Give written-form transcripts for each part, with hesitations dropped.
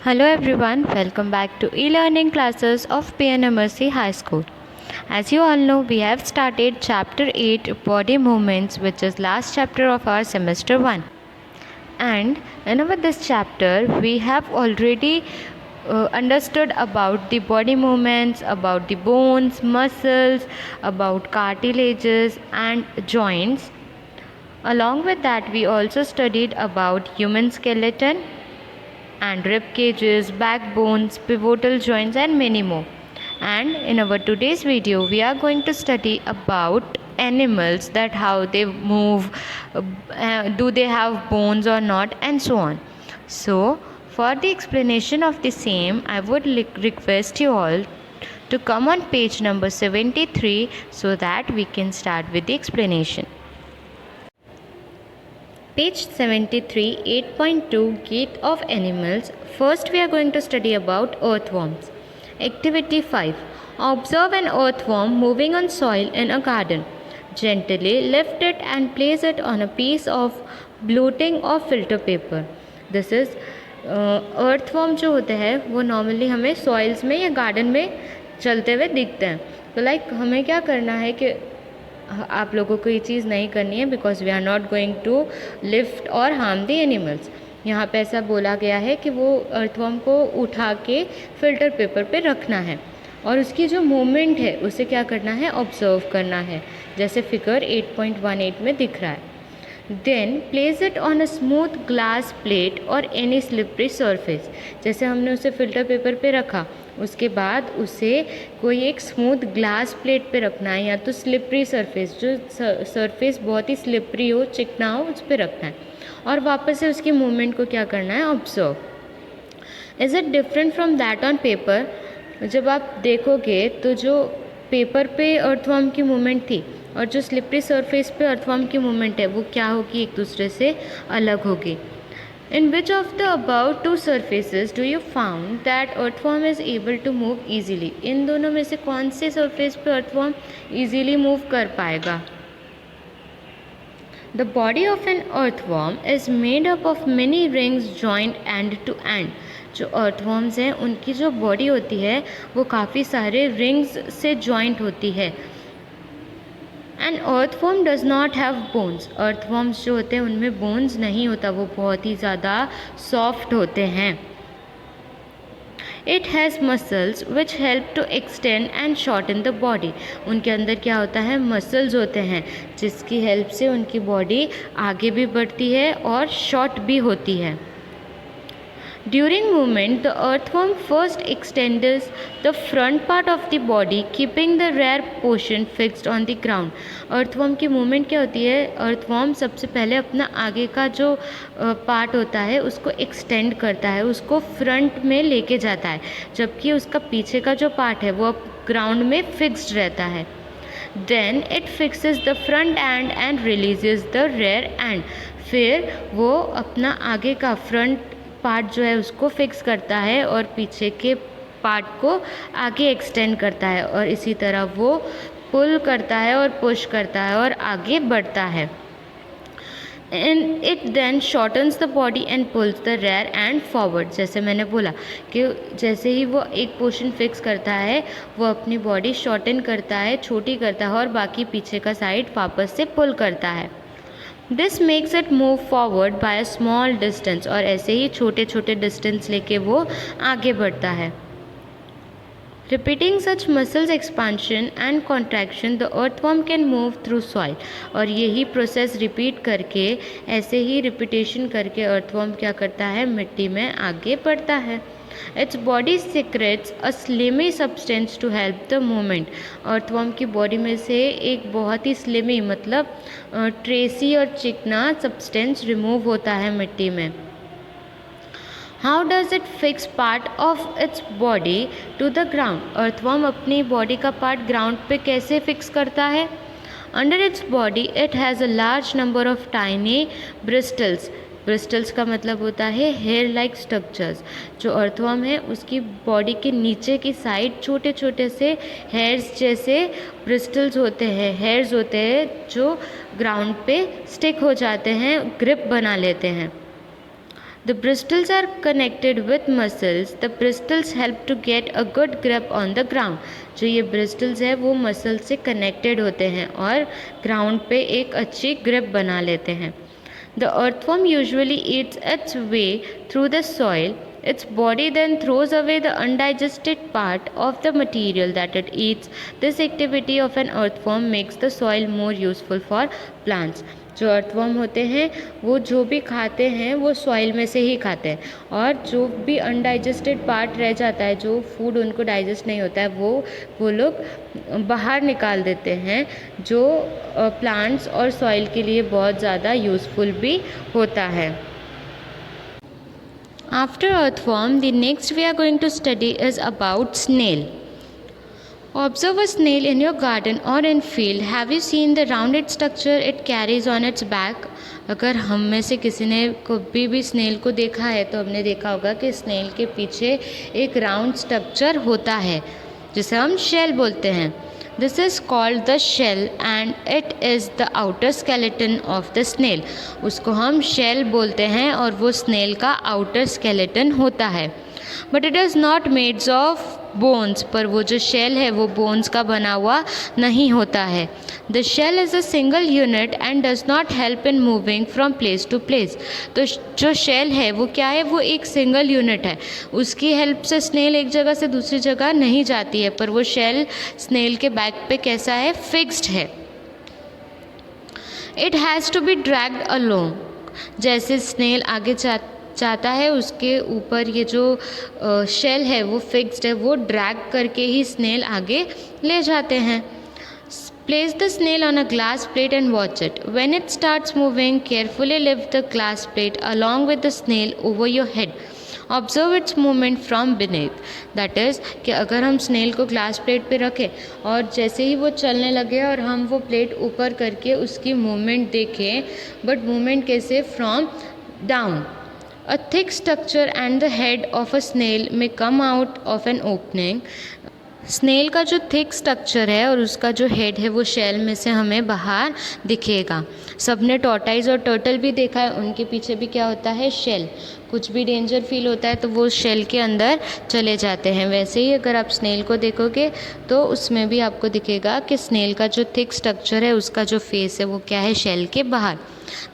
Hello everyone, welcome back to e-learning classes of PNMRC High School. As you all know, we have started chapter 8 body movements, which is last chapter of our semester 1. And in this chapter, we have already understood about the body movements, about the bones, muscles, about cartilages and joints. Along with that, we also studied about human skeleton and rib cages, backbones, pivotal joints and many more. And in our today's video we are going to study about animals, that how they move, do they have bones or not, and so on. So for the explanation of the same, I would request you all to come on page number 73 so that we can start with the explanation. Page 73, 8.2, Gait of Animals. First we are going to study about earthworms. Activity 5. Observe an earthworm moving on soil in a garden. Gently lift it and place it on a piece of blotting or filter paper. This is earthworm जो होते हैं वो normally हमें soils में या garden में चलते हुए दिखते हैं. तो हमें क्या करना है कि आप लोगों को ये चीज़ नहीं करनी है, because we are not going to lift और हार्म द एनिमल्स. यहाँ पे ऐसा बोला गया है कि वो अर्थवर्म को उठा के फिल्टर पेपर पे रखना है और उसकी जो मूवमेंट है उसे क्या करना है, ऑब्जर्व करना है, जैसे फिगर 8.18 में दिख रहा है. Then place it on a smooth glass plate और एनी स्लिपरी सरफेस. जैसे हमने उसे फिल्टर पेपर पे रखा, उसके बाद उसे कोई एक स्मूथ ग्लास प्लेट पे रखना है या तो स्लिपरी सरफेस, जो सरफेस बहुत ही स्लिपरी हो, चिकना हो, उस पर रखना है और वापस से उसकी मूवमेंट को क्या करना है, observe. Is it different from that on paper? जब आप देखोगे तो जो पेपर पे अर्थवर्म की मूवमेंट थी और जो स्लिपरी सरफेस पे अर्थवर्म की मूवमेंट है वो क्या होगी, एक दूसरे से अलग होगी. In which of the above two surfaces do you found that earthworm is able to move easily? इन दोनों में से कौन से surface पे earthworm easily move कर पाएगा? The body of an earthworm is made up of many rings joined end to end. जो earthworms हैं उनकी जो body होती है वो काफ़ी सारे rings से joint होती है. And earthworm does not have bones. Earthworms जो होते हैं उनमें बोन्स नहीं होता, वो बहुत ही ज़्यादा सॉफ्ट होते हैं. It has muscles which help to extend and shorten the body. उनके अंदर क्या होता है, मसल्स होते हैं जिसकी हेल्प से उनकी बॉडी आगे भी बढ़ती है और शॉर्ट भी होती है. During movement, the earthworm first extends the front part of the body, keeping the rear portion fixed on the ground. earthworm की movement क्या होती है, earthworm सबसे पहले अपना आगे का जो पार्ट होता है उसको एक्सटेंड करता है, उसको फ्रंट में लेके जाता है, जबकि उसका पीछे का जो पार्ट है वो ग्राउंड में फिक्स्ड रहता है. Then it fixes the front end and releases the rear end. फिर वो अपना आगे का फ्रंट पार्ट जो है उसको फिक्स करता है और पीछे के पार्ट को आगे एक्सटेंड करता है और इसी तरह वो पुल करता है और पुश करता है और आगे बढ़ता है. And it then shortens the body and pulls the rear end forward. जैसे मैंने बोला कि जैसे ही वो एक पोर्शन फिक्स करता है वो अपनी बॉडी शॉर्टन करता है, छोटी करता है और बाकी पीछे का साइड वापस से पुल करता है. This makes it move forward bye a small distance. और ऐसे ही छोटे छोटे डिस्टेंस लेके वो आगे बढ़ता है. Repeating such muscles expansion and contraction the earthworm can move through soil. और यही प्रोसेस रिपीट करके, ऐसे ही रिपीटेशन करके अर्थवर्म क्या करता है, मिट्टी में आगे बढ़ता है. Its body secretes a slimy substance to help the movement. Earthworm की बॉडी में से एक बहुत ही स्लिमी मतलब ट्रेसी और चिकना सब्सटेंस रिमूव होता है मिट्टी में. How does it fix part of its body to the ground? Earthworm अपनी बॉडी का पार्ट ग्राउंड पे कैसे फिक्स करता है? Under its body it has a large number of tiny bristles. Bristles का मतलब होता है हेयर लाइक स्ट्रक्चर्स. जो अर्थवर्म है उसकी बॉडी के नीचे की साइड छोटे छोटे से हेयर्स जैसे ब्रिस्टल्स होते हैं, हेयर्स होते हैं जो ग्राउंड पे स्टिक हो जाते हैं, ग्रिप बना लेते हैं. The bristles are connected with muscles. The bristles help to get a good grip on the ground. जो ये bristles है वो muscle से connected होते हैं और ground पे एक अच्छी grip बना लेते हैं. The earthworm usually eats its way through the soil. Its body then throws away the undigested part of the material that it eats. This activity of an earthworm makes the soil more useful for plants. जो earthworm होते हैं वो जो भी खाते हैं वो soil में से ही खाते हैं और जो भी अनडाइजेस्टेड पार्ट रह जाता है, जो फूड उनको डाइजेस्ट नहीं होता है, वो लोग बाहर निकाल देते हैं, जो प्लांट्स और सॉइल के लिए बहुत ज़्यादा यूज़फुल भी होता है. After earthworm, the next we are going to study is about snail. Observe a snail in your garden or in field. Have you seen the rounded structure it carries on its back? अगर हम में से किसी ने कभी भी snail को देखा है तो हमने देखा होगा कि स्नेल के पीछे एक राउंड स्ट्रक्चर होता है जिसे हम शेल बोलते हैं. This is called the shell and it is the outer skeleton of the snail. उसको हम shell बोलते हैं और वो snail का outer skeleton होता है. But it is not made of bones. पर वो जो shell है वो bones का बना हुआ नहीं होता है. The shell is a single unit and does not help in moving from place to place. तो जो shell है वो क्या है, वो एक single unit है. उसकी help से snail एक जगह से दूसरी जगह नहीं जाती है, पर वो shell snail के back पे कैसा है, fixed है. It has to be dragged along. जैसे snail आगे जाता है उसके ऊपर ये जो शेल है वो फिक्स्ड है, वो ड्रैग करके ही स्नेल आगे ले जाते हैं. Place the snail on a glass plate and watch it. When it starts moving, carefully lift the glass plate along with the snail over your head. Observe its movement from beneath. That is कि अगर हम snail को glass plate पे रखें और जैसे ही वो चलने लगे और हम वो प्लेट ऊपर करके उसकी मूवमेंट देखें, बट मूवमेंट कैसे, from down. A thick structure and the head of a snail may come out of an opening. Snail का जो थिक स्ट्रक्चर है और उसका जो हेड है वो शेल में से हमें बाहर दिखेगा. सबने टॉर्टाइज और टर्टल भी देखा है, उनके पीछे भी क्या होता है, शेल. कुछ भी डेंजर फील होता है तो वो शेल के अंदर चले जाते हैं. वैसे ही अगर आप स्नेल को देखोगे तो उसमें भी आपको दिखेगा कि स्नेल का जो थिक स्ट्रक्चर है उसका जो फेस है वो क्या है, शेल के बाहर.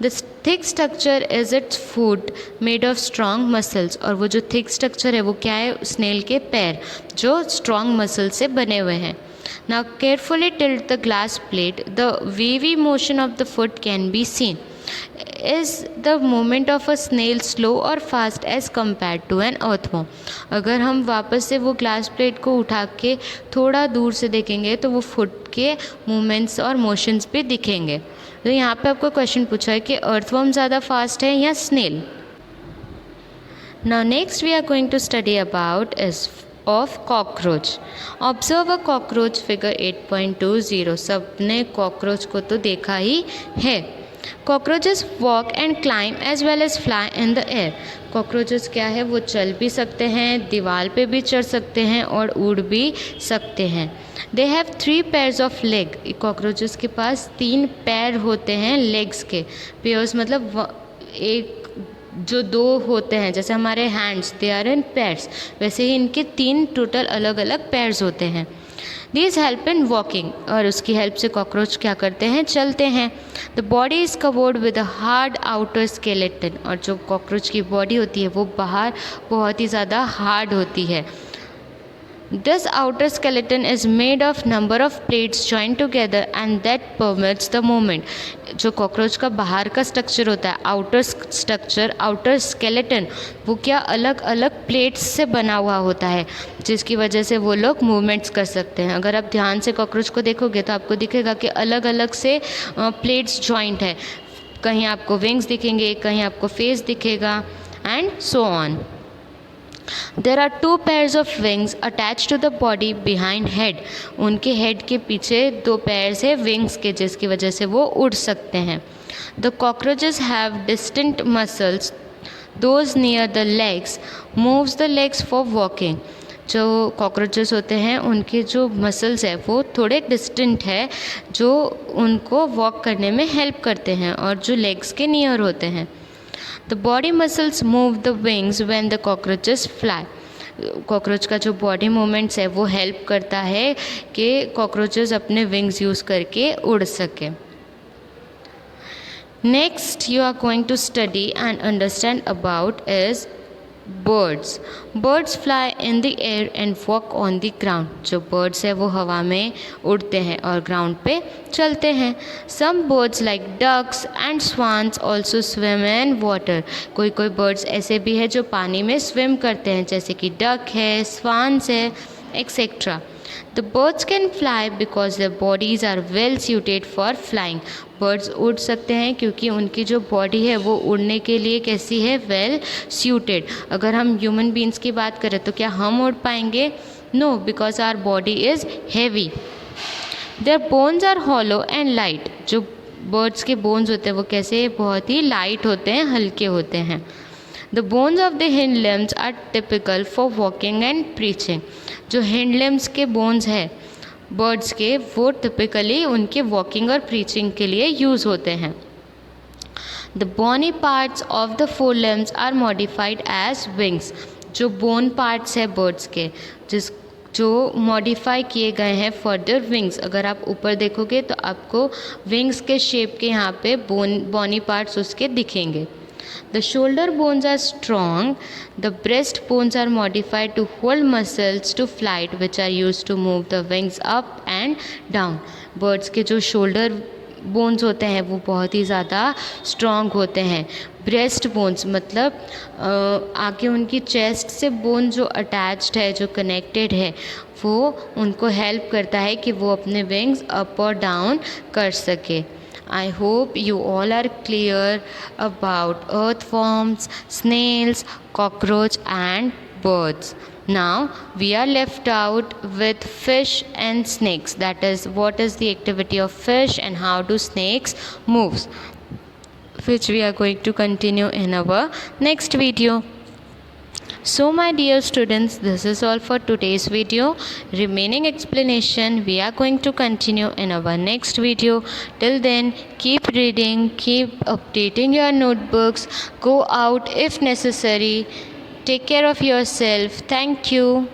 The thick structure is its foot made of strong muscles. और वो जो thick structure है वो क्या है, स्नेल के पैर जो strong muscle से बने हुए हैं. Now carefully tilt the glass plate. The wavy motion of the foot can be seen. Is the movement of a snail slow or fast as compared to an earthworm? अगर हम वापस से वो glass plate को उठा के थोड़ा दूर से देखेंगे तो वो फुट के मूवमेंट्स और मोशंस भी दिखेंगे. तो यहाँ पे आपको क्वेश्चन पूछा है कि अर्थवर्म ज़्यादा फास्ट है या snail. Now next we are going to study about is of cockroach. Observe a cockroach figure 8.20. सबने कॉकरोच को तो देखा ही है. Cockroaches walk and climb as well as fly in the air. Cockroaches क्या है, वो चल भी सकते हैं, दीवार पे भी चढ़ सकते हैं और उड़ भी सकते हैं. They have 3 pairs of leg. Cockroaches के पास 3 पैर होते हैं लेग्स के. पेयर्स मतलब एक जो 2 होते हैं, जैसे हमारे hands they are in pairs, वैसे ही इनके 3 टोटल अलग अलग पैर्स होते हैं. These help in walking. और उसकी हेल्प से कॉकरोच क्या करते हैं, चलते हैं. The body is covered with a hard outer skeleton. और जो कॉकरोच की बॉडी होती है वो बाहर बहुत ही ज़्यादा हार्ड होती है. This outer skeleton is made of number of plates joined together and that permits the movement. जो कॉकरोच का बाहर का स्ट्रक्चर होता है, आउटर स्ट्रक्चर, आउटर स्केलेटन, वो क्या अलग अलग प्लेट्स से बना हुआ होता है जिसकी वजह से वो लोग मूवमेंट्स कर सकते हैं. अगर आप ध्यान से कॉकरोच को देखोगे तो आपको दिखेगा कि अलग अलग से प्लेट्स जॉइंट है. कहीं आपको विंग्स दिखेंगे, कहीं आपको फेस दिखेगा and so on. There are 2 pairs of wings attached to the body behind head. उनके हेड के पीछे 2 pairs है विंग्स के जिसकी वजह से वो उड़ सकते हैं. The cockroaches have distinct muscles. Those near the legs moves the legs for walking. जो कॉकरोचेस होते हैं उनके जो मसल्स है वो थोड़े डिस्टेंट है जो उनको वॉक करने में हेल्प करते हैं और जो लेग्स के नियर होते हैं. The body muscles move the wings when the cockroaches fly. Cockroach का जो बॉडी मूवमेंट्स है वो हेल्प करता है कि कॉकरोचेस अपने विंग्स यूज़ करके उड़ सके. Next you are going to study and understand about is birds. Birds fly in the air and walk on the ground. जो birds है वो हवा में उड़ते हैं और ground पे चलते हैं. Some birds like ducks and swans also swim in water. कोई कोई birds ऐसे भी है जो पानी में swim करते हैं, जैसे कि duck है, swans है, etc. The birds can fly because their bodies are well suited for flying. Birds उड़ सकते हैं क्योंकि उनकी जो बॉडी है वो उड़ने के लिए कैसी है, well suited. अगर हम human beings की बात करें तो क्या हम उड़ पाएंगे? No, because our body is heavy. Their bones are hollow and light. जो birds के bones होते हैं वो कैसे, बहुत ही light होते हैं, हल्के होते हैं. The bones of the hind limbs are typical for walking and preaching. जो हिंड लिम्स के बोन्स है बर्ड्स के वो टिपिकली उनके वॉकिंग और प्रीचिंग के लिए यूज़ होते हैं. The bony parts of the fore limbs are modified as wings. जो बोन पार्ट्स है बर्ड्स के जो मॉडिफाई किए गए हैं फॉर द विंग्स. अगर आप ऊपर देखोगे तो आपको विंग्स के शेप के यहाँ पे बोनी पार्ट्स उसके दिखेंगे. The shoulder bones are strong. The breast bones are modified to hold muscles to flight, which are used to move the wings up and down. Birds के जो shoulder bones होते हैं वो बहुत ही ज़्यादा strong होते हैं. Breast bones मतलब आगे उनकी chest से bone जो attached है, जो connected है, वो उनको help करता है कि वो अपने wings up और down कर सके. I hope you all are clear about earthworms, snails, cockroach and birds. Now we are left out with fish and snakes. That is, what is the activity of fish and how do snakes move, which we are going to continue in our next video. So my dear students, this is all for today's video. Remaining explanation we are going to continue in our next video. Till then, keep reading, keep updating your notebooks, go out if necessary. Take care of yourself. Thank you.